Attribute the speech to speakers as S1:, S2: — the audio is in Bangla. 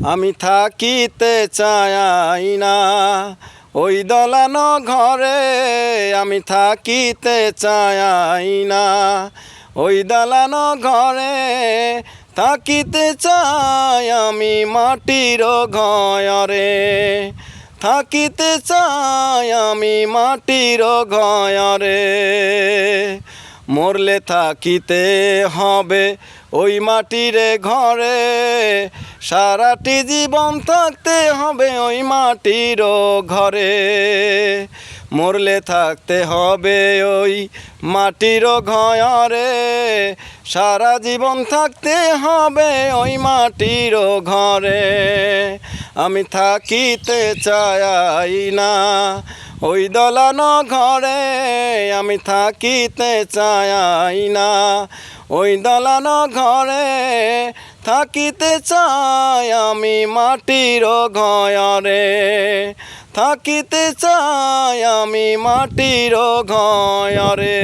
S1: আমি থাকিতে চাই না ওই দলানো ঘরে, আমি থাকিতে চাই না ওই দালানো ঘরে, থাকিতে চাই আমি মাটির ঘরে, থাকিতে চাই আমি মাটির ঘরে। মরলে থাকিতে হবে ওই মাটির ঘরে, সারাটি জীবন থাকতে হবে ওই মাটির ঘরে। মরলে থাকতে হবে ওই মাটির ঘরে, সারা জীবন থাকতে হবে ওই মাটির ঘরে। আমি থাকিতে চাই না ওই দলানো ঘরে, আমি থাকিতে চাই না ওই দলানো ঘরে, থাকিতে চাই আমি মাটির ঘরে, থাকিতে চাই আমি মাটির ঘরে।